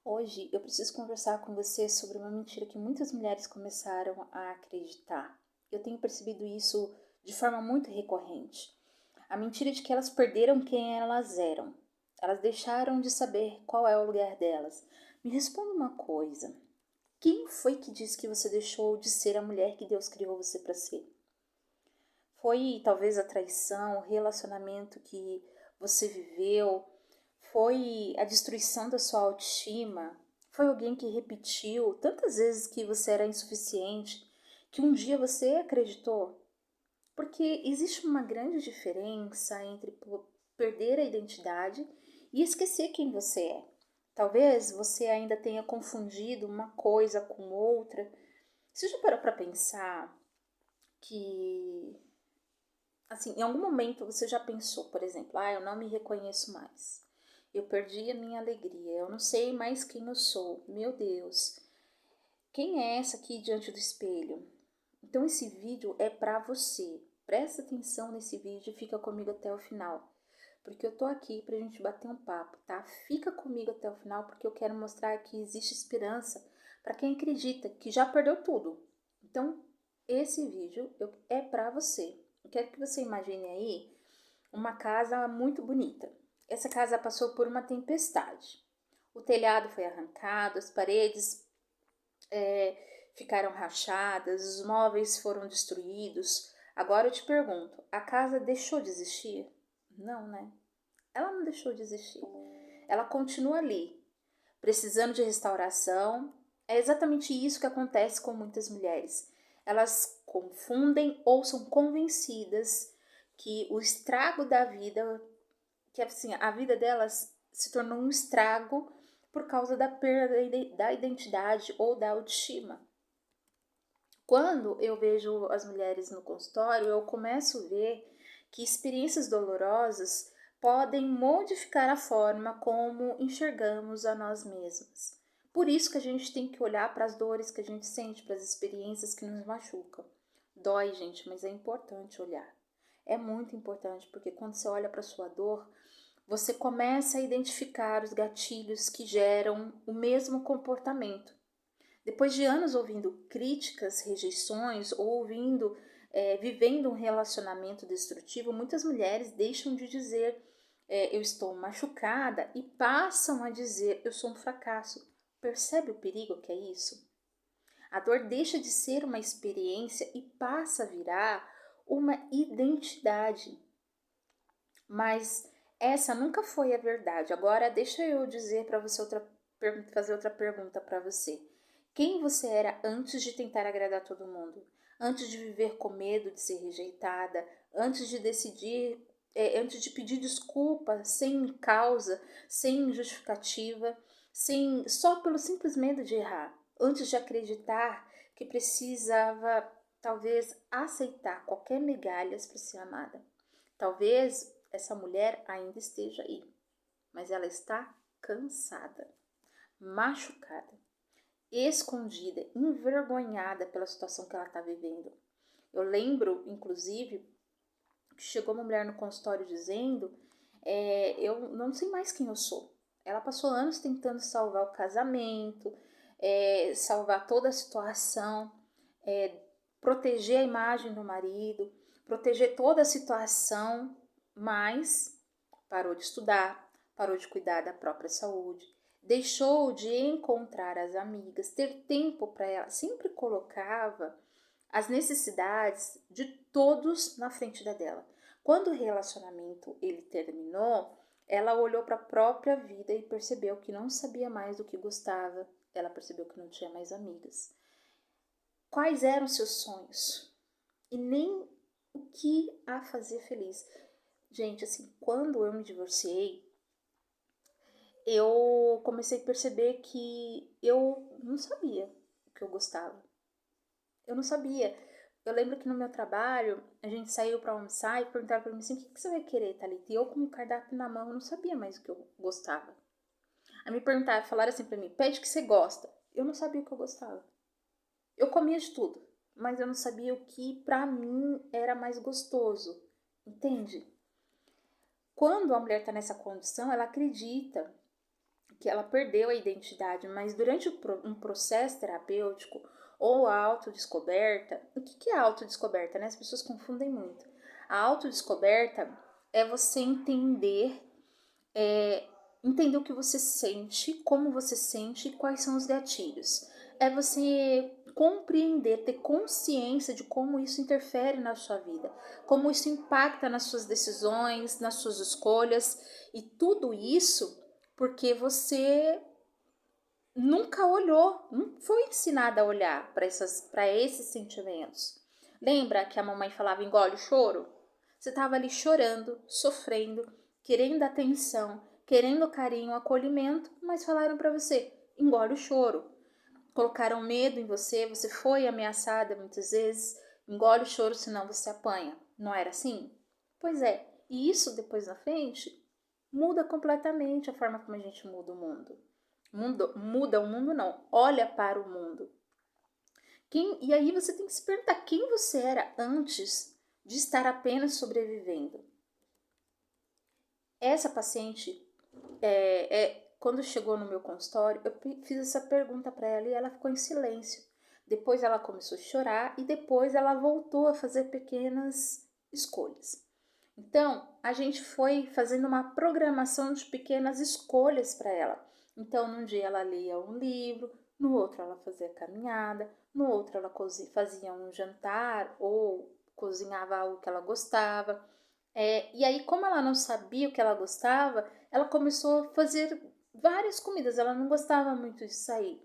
Hoje eu preciso conversar com você sobre uma mentira que muitas mulheres começaram a acreditar. Eu tenho percebido isso de forma muito recorrente. A mentira de que elas perderam quem elas eram. Elas deixaram de saber qual é o lugar delas. Me responda uma coisa. Quem foi que disse que você deixou de ser a mulher que Deus criou você para ser? Foi talvez a traição, o relacionamento que você viveu, foi a destruição da sua autoestima, foi alguém que repetiu tantas vezes que você era insuficiente, que um dia você acreditou. Porque existe uma grande diferença entre perder a identidade e esquecer quem você é. Talvez você ainda tenha confundido uma coisa com outra. Você já parou para pensar que assim, em algum momento você já pensou, por exemplo, eu não me reconheço mais. Eu perdi a minha alegria, eu não sei mais quem eu sou. Meu Deus, quem é essa aqui diante do espelho? Então esse vídeo é para você. Presta atenção nesse vídeo e fica comigo até o final. Porque eu tô aqui pra gente bater um papo, tá? Fica comigo até o final porque eu quero mostrar que existe esperança para quem acredita que já perdeu tudo. Então, esse vídeo é para você. Eu quero que você imagine aí uma casa muito bonita. Essa casa passou por uma tempestade. O telhado foi arrancado, as paredes ficaram rachadas, os móveis foram destruídos. Agora eu te pergunto, a casa deixou de existir? Não, né? Ela não deixou de existir. Ela continua ali, precisando de restauração. É exatamente isso que acontece com muitas mulheres. Elas confundem ou são convencidas que o estrago da vida, que assim, a vida delas se tornou um estrago por causa da perda da identidade ou da autoestima. Quando eu vejo as mulheres no consultório, eu começo a ver que experiências dolorosas podem modificar a forma como enxergamos a nós mesmas. Por isso que a gente tem que olhar para as dores que a gente sente, para as experiências que nos machucam. Dói, gente, mas é importante olhar. É muito importante, porque quando você olha para a sua dor, você começa a identificar os gatilhos que geram o mesmo comportamento. Depois de anos ouvindo críticas, rejeições, ou vivendo um relacionamento destrutivo, muitas mulheres deixam de dizer eu estou machucada e passam a dizer eu sou um fracasso. Percebe o perigo que é isso? A dor deixa de ser uma experiência e passa a virar uma identidade. Mas essa nunca foi a verdade. Agora deixa eu dizer para você fazer outra pergunta para você. Quem você era antes de tentar agradar todo mundo? Antes de viver com medo de ser rejeitada? Antes de decidir, antes de pedir desculpa sem causa, sem justificativa, só pelo simples medo de errar? Antes de acreditar que precisava, talvez, aceitar qualquer migalhas para ser amada? Talvez essa mulher ainda esteja aí, mas ela está cansada, machucada, escondida, envergonhada pela situação que ela está vivendo. Eu lembro, inclusive, que chegou uma mulher no consultório dizendo eu não sei mais quem eu sou. Ela passou anos tentando salvar o casamento, salvar toda a situação, proteger a imagem do marido, proteger toda a situação, mas parou de estudar, parou de cuidar da própria saúde, deixou de encontrar as amigas, ter tempo para ela, sempre colocava as necessidades de todos na frente da dela. Quando o relacionamento ele terminou, ela olhou para a própria vida e percebeu que não sabia mais do que gostava, ela percebeu que não tinha mais amigas. Quais eram seus sonhos? E nem o que a fazer feliz. Gente, assim, quando eu me divorciei, eu comecei a perceber que eu não sabia o que eu gostava. Eu não sabia. Eu lembro que no meu trabalho, a gente saiu para almoçar e perguntaram para mim assim, o que você vai querer, Thalita? E eu com o cardápio na mão, eu não sabia mais o que eu gostava. Aí me perguntaram, falaram assim para mim, pede o que você gosta. Eu não sabia o que eu gostava. Eu comia de tudo, mas eu não sabia o que para mim era mais gostoso, entende? Quando a mulher está nessa condição, ela acredita que ela perdeu a identidade, mas durante um processo terapêutico ou a autodescoberta, o que é a autodescoberta, né? As pessoas confundem muito. A autodescoberta é você entender o que você sente, como você sente e quais são os gatilhos. É você compreender, ter consciência de como isso interfere na sua vida, como isso impacta nas suas decisões, nas suas escolhas, e tudo isso porque você nunca olhou, não foi ensinada a olhar para esses sentimentos. Lembra que a mamãe falava engole o choro? Você estava ali chorando, sofrendo, querendo atenção, querendo carinho, acolhimento, mas falaram para você engole o choro. Colocaram medo em você, você foi ameaçada muitas vezes, engole o choro senão você apanha. Não era assim? Pois é, e isso depois na frente muda completamente a forma como a gente muda o mundo. Muda o mundo não, olha para o mundo. E aí você tem que se perguntar quem você era antes de estar apenas sobrevivendo. Essa paciente, quando chegou no meu consultório, eu fiz essa pergunta para ela e ela ficou em silêncio. Depois ela começou a chorar e depois ela voltou a fazer pequenas escolhas. Então, a gente foi fazendo uma programação de pequenas escolhas para ela. Então, num dia ela lia um livro, no outro ela fazia caminhada, no outro ela fazia um jantar ou cozinhava algo que ela gostava. E aí, como ela não sabia o que ela gostava, ela começou a fazer várias comidas. Ela não gostava muito de sair.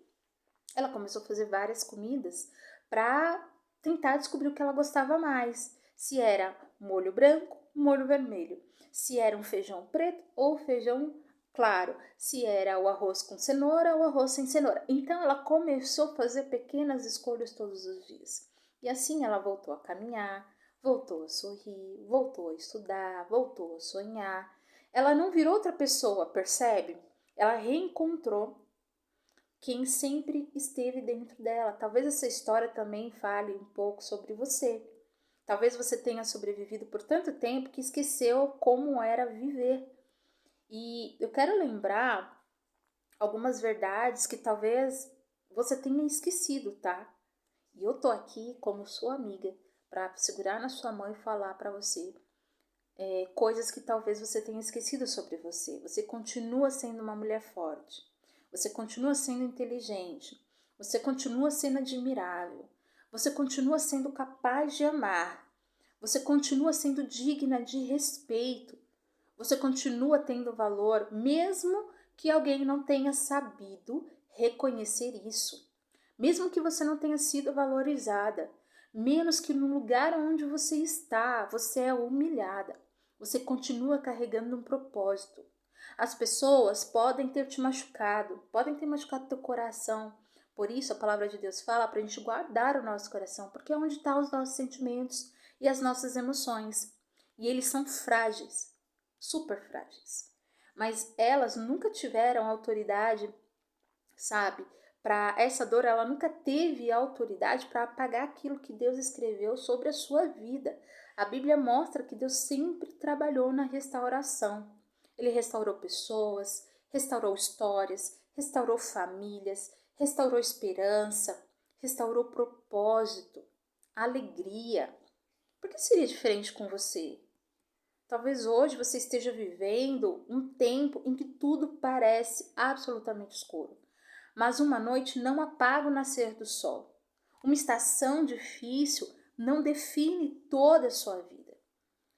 Ela começou a fazer várias comidas para tentar descobrir o que ela gostava mais. Se era molho branco, molho vermelho. Se era um feijão preto ou feijão claro. Se era o arroz com cenoura ou arroz sem cenoura. Então ela começou a fazer pequenas escolhas todos os dias. E assim ela voltou a caminhar, voltou a sorrir, voltou a estudar, voltou a sonhar. Ela não virou outra pessoa, percebe? Ela reencontrou quem sempre esteve dentro dela. Talvez essa história também fale um pouco sobre você. Talvez você tenha sobrevivido por tanto tempo que esqueceu como era viver. E eu quero lembrar algumas verdades que talvez você tenha esquecido, tá? E eu tô aqui como sua amiga para segurar na sua mão e falar para você coisas que talvez você tenha esquecido sobre você. Você continua sendo uma mulher forte. Você continua sendo inteligente. Você continua sendo admirável. Você continua sendo capaz de amar. Você continua sendo digna de respeito. Você continua tendo valor, mesmo que alguém não tenha sabido reconhecer isso. Mesmo que você não tenha sido valorizada. Menos que no lugar onde você está, você é humilhada. Você continua carregando um propósito. As pessoas podem ter te machucado, podem ter machucado teu coração. Por isso a palavra de Deus fala para a gente guardar o nosso coração, porque é onde estão os nossos sentimentos e as nossas emoções. E eles são frágeis, super frágeis. Mas elas nunca tiveram autoridade, sabe? Para essa dor, ela nunca teve autoridade para apagar aquilo que Deus escreveu sobre a sua vida. A Bíblia mostra que Deus sempre trabalhou na restauração. Ele restaurou pessoas, restaurou histórias, restaurou famílias, restaurou esperança, restaurou propósito, alegria. Por que seria diferente com você? Talvez hoje você esteja vivendo um tempo em que tudo parece absolutamente escuro. Mas uma noite não apaga o nascer do sol. Uma estação difícil não define toda a sua vida.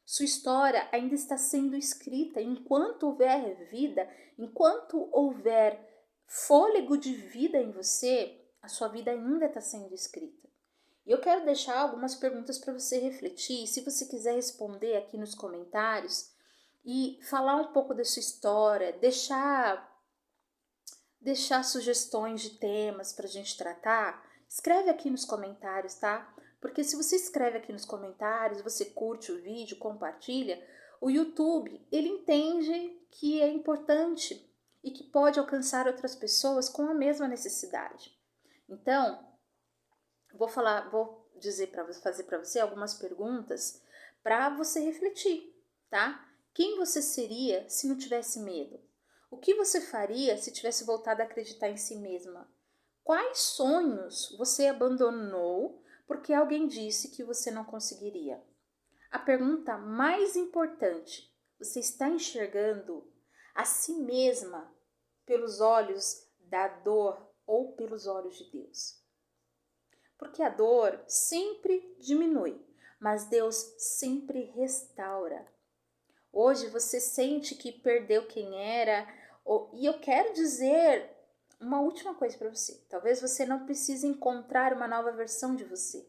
Sua história ainda está sendo escrita. Enquanto houver vida, enquanto houver fôlego de vida em você, a sua vida ainda está sendo escrita. E eu quero deixar algumas perguntas para você refletir. Se você quiser responder aqui nos comentários e falar um pouco da sua história, deixar sugestões de temas para a gente tratar, escreve aqui nos comentários, tá? Porque se você escreve aqui nos comentários, você curte o vídeo, compartilha, o YouTube, ele entende que é importante e que pode alcançar outras pessoas com a mesma necessidade. Então, vou dizer fazer para você algumas perguntas para você refletir, tá? Quem você seria se não tivesse medo? O que você faria se tivesse voltado a acreditar em si mesma? Quais sonhos você abandonou porque alguém disse que você não conseguiria? A pergunta mais importante: você está enxergando a si mesma pelos olhos da dor ou pelos olhos de Deus? Porque a dor sempre diminui, mas Deus sempre restaura. Hoje você sente que perdeu quem era, e eu quero dizer uma última coisa para você. Talvez você não precise encontrar uma nova versão de você.